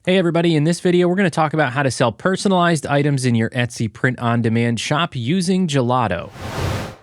Hey everybody, in this video, we're going to talk about how to sell personalized items in your Etsy print-on-demand shop using Gelato.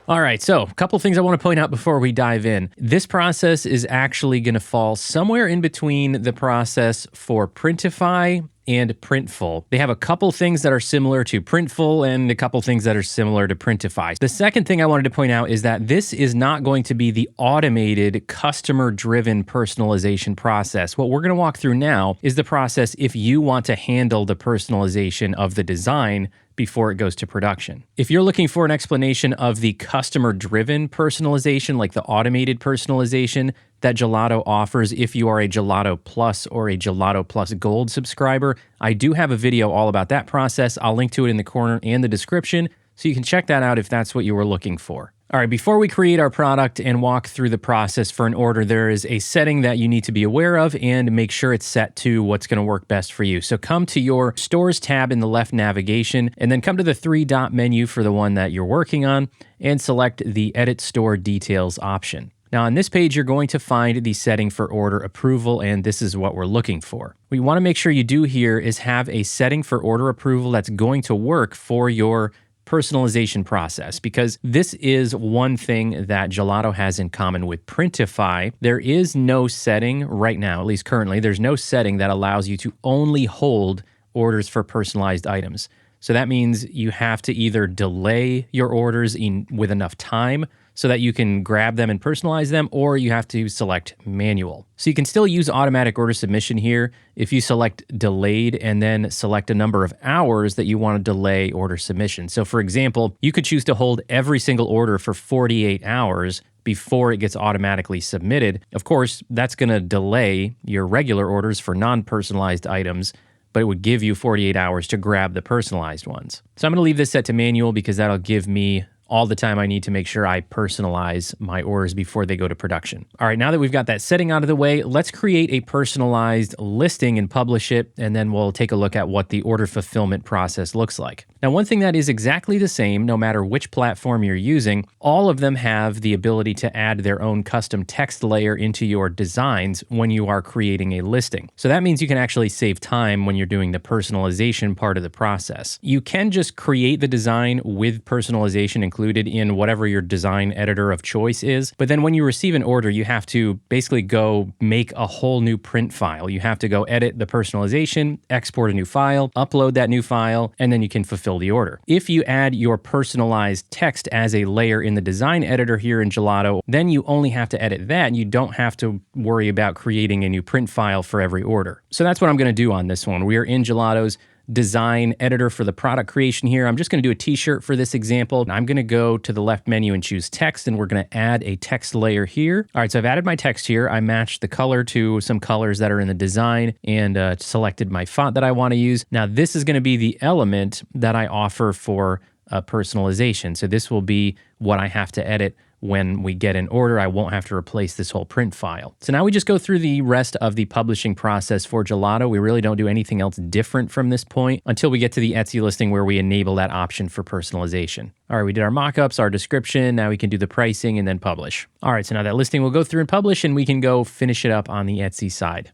All right, so a couple things I want to point out before we dive in. This process is actually going to fall somewhere in between the process for Printify and Printful. They have a couple things that are similar to Printful and a couple things that are similar to Printify. The second thing I wanted to point out is that this is not going to be the automated, customer-driven personalization process. What we're going to walk through now is the process if you want to handle the personalization of the design before it goes to production. If you're looking for an explanation of the customer-driven personalization, like the automated personalization that Gelato offers if you are a Gelato Plus or a Gelato Plus Gold subscriber, I do have a video all about that process. I'll link to it in the corner and the description, so you can check that out if that's what you were looking for. All right, before we create our product and walk through the process for an order, there is a setting that you need to be aware of and make sure it's set to what's going to work best for you. So come to your Stores tab in the left navigation, and then come to the three-dot menu for the one that you're working on, and select the Edit Store Details option. Now on this page, you're going to find the setting for order approval, and this is what we're looking for. What you want to make sure you do here is have a setting for order approval that's going to work for your personalization process, because this is one thing that Gelato has in common with Printify. There is no setting right now, at least currently, there's no setting that allows you to only hold orders for personalized items. So that means you have to either delay your orders with enough time so that you can grab them and personalize them, or you have to select manual. So you can still use automatic order submission here if you select delayed and then select a number of hours that you want to delay order submission. So for example, you could choose to hold every single order for 48 hours before it gets automatically submitted. Of course, that's going to delay your regular orders for non-personalized items, but it would give you 48 hours to grab the personalized ones. So I'm going to leave this set to manual because that'll give me all the time I need to make sure I personalize my orders before they go to production. All right, now that we've got that setting out of the way, let's create a personalized listing and publish it, and then we'll take a look at what the order fulfillment process looks like. Now, one thing that is exactly the same, no matter which platform you're using, all of them have the ability to add their own custom text layer into your designs when you are creating a listing. So that means you can actually save time when you're doing the personalization part of the process. You can just create the design with personalization included in whatever your design editor of choice is. But then when you receive an order, you have to basically go make a whole new print file. You have to go edit the personalization, export a new file, upload that new file, and then you can fulfill the order. If you add your personalized text as a layer in the design editor here in Gelato, then you only have to edit that, and you don't have to worry about creating a new print file for every order. So that's what I'm going to do on this one. We are in Gelato's design editor for the product creation here. I'm just going to do a t-shirt for this example. I'm going to go to the left menu and choose text, and we're going to add a text layer here. All right, so I've added my text here. I matched the color to some colors that are in the design and selected my font that I want to use. Now this is going to be the element that I offer for personalization. So this will be what I have to edit when we get an order. I won't have to replace this whole print file. So now we just go through the rest of the publishing process for Gelato. We really don't do anything else different from this point until we get to the Etsy listing where we enable that option for personalization. All right, we did our mockups, our description. Now we can do the pricing and then publish. All right, so now that listing will go through and publish, and we can go finish it up on the Etsy side.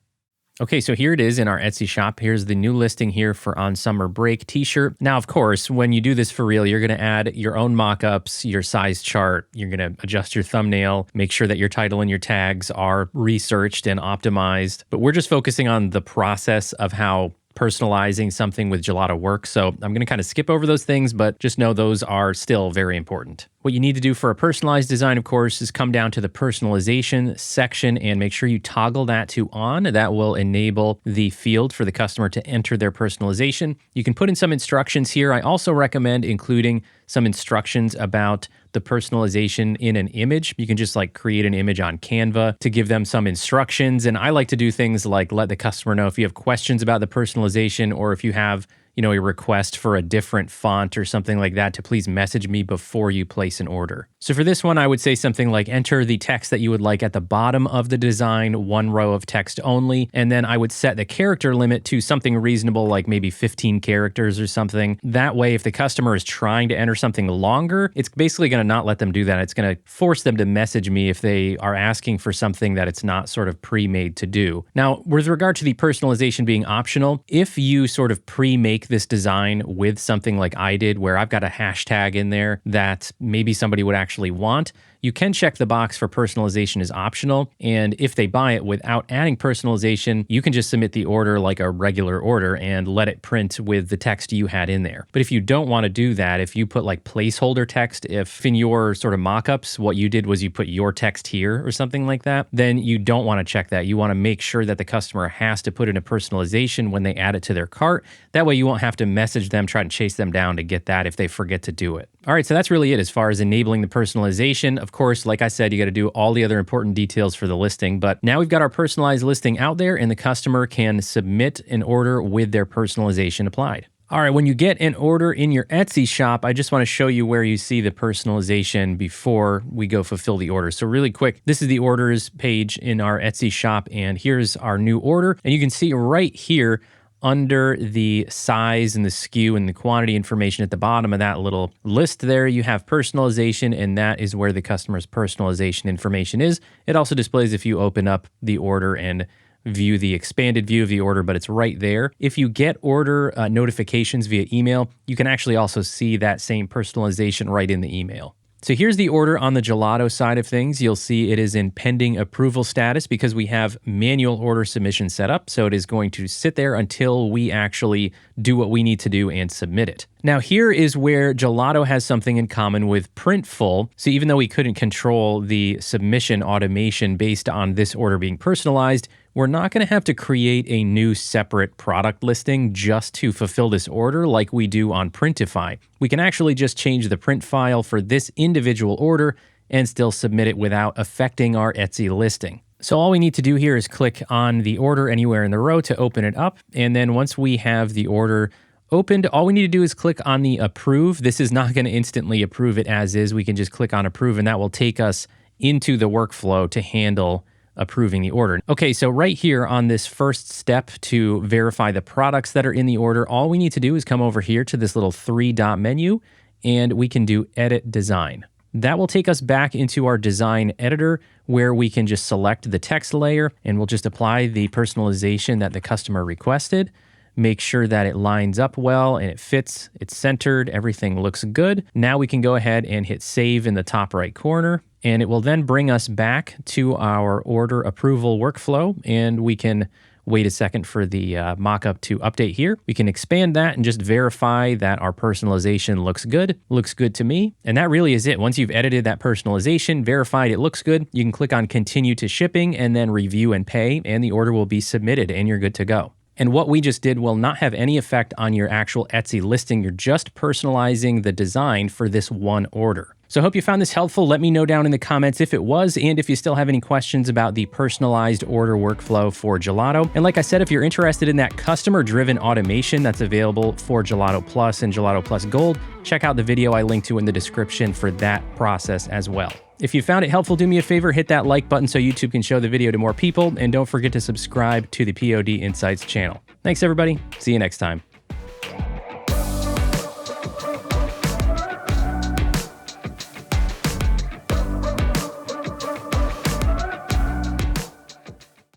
Okay, so here it is in our Etsy shop. Here's the new listing here for On Summer Break t-shirt. Now, of course, when you do this for real, you're going to add your own mockups, your size chart. You're going to adjust your thumbnail, make sure that your title and your tags are researched and optimized. But we're just focusing on the process of how personalizing something with Gelato works. So I'm going to kind of skip over those things, but just know those are still very important. What you need to do for a personalized design, of course, is come down to the personalization section and make sure you toggle that to on. That will enable the field for the customer to enter their personalization. You can put in some instructions here. I also recommend including some instructions about the personalization in an image. You can just like create an image on Canva to give them some instructions. And I like to do things like let the customer know if you have questions about the personalization, or if you have a request for a different font or something like that to please message me before you place an order. So for this one, I would say something like enter the text that you would like at the bottom of the design, one row of text only, and then I would set the character limit to something reasonable like maybe 15 characters or something. That way, if the customer is trying to enter something longer, it's basically going to not let them do that. It's going to force them to message me if they are asking for something that it's not sort of pre-made to do. Now, with regard to the personalization being optional, if you sort of pre-make this design with something like I did, where I've got a hashtag in there that maybe somebody would actually want, you can check the box for personalization is optional. And if they buy it without adding personalization, you can just submit the order like a regular order and let it print with the text you had in there. But if you don't want to do that, if you put like placeholder text, if in your sort of mockups, what you did was you put your text here or something like that, then you don't want to check that. You want to make sure that the customer has to put in a personalization when they add it to their cart. That way you won't have to message them, try to chase them down to get that if they forget to do it. All right, so that's really it as far as enabling the personalization. Of course, like I said, you got to do all the other important details for the listing, but now we've got our personalized listing out there and the customer can submit an order with their personalization applied. All right, when you get an order in your Etsy shop, I just want to show you where you see the personalization before we go fulfill the order. So really quick, this is the orders page in our Etsy shop, and here's our new order. And you can see right here, under the size and the SKU and the quantity information at the bottom of that little list there, you have personalization, and that is where the customer's personalization information is. It also displays if you open up the order and view the expanded view of the order, but it's right there. If you get order notifications via email, you can actually also see that same personalization right in the email. So here's the order on the Gelato side of things. You'll see it is in pending approval status because we have manual order submission set up. So it is going to sit there until we actually do what we need to do and submit it. Now here is where Gelato has something in common with Printful. So even though we couldn't control the submission automation based on this order being personalized, we're not going to have to create a new separate product listing just to fulfill this order like we do on Printify. We can actually just change the print file for this individual order and still submit it without affecting our Etsy listing. So all we need to do here is click on the order anywhere in the row to open it up. And then once we have the order opened, all we need to do is click on the approve. This is not going to instantly approve it as is. We can just click on approve, and that will take us into the workflow to handle approving the order. Okay, so right here on this first step to verify the products that are in the order, all we need to do is come over here to this little 3-dot menu, and we can do edit design. That will take us back into our design editor where we can just select the text layer, and we'll just apply the personalization that the customer requested. Make sure that it lines up well and it fits, it's centered, everything looks good. Now we can go ahead and hit save in the top right corner, and it will then bring us back to our order approval workflow, and we can wait a second for the mockup to update here. We can expand that and just verify that our personalization looks good. Looks good to me. And that really is it. Once you've edited that personalization, verified it looks good, you can click on continue to shipping and then review and pay, and the order will be submitted and you're good to go. And what we just did will not have any effect on your actual Etsy listing. You're just personalizing the design for this one order. So I hope you found this helpful. Let me know down in the comments if it was, and if you still have any questions about the personalized order workflow for Gelato. And like I said, if you're interested in that customer-driven automation that's available for Gelato Plus and Gelato Plus Gold, check out the video I linked to in the description for that process as well. If you found it helpful, do me a favor, hit that like button so YouTube can show the video to more people, and don't forget to subscribe to the POD Insights channel. Thanks, everybody. See you next time.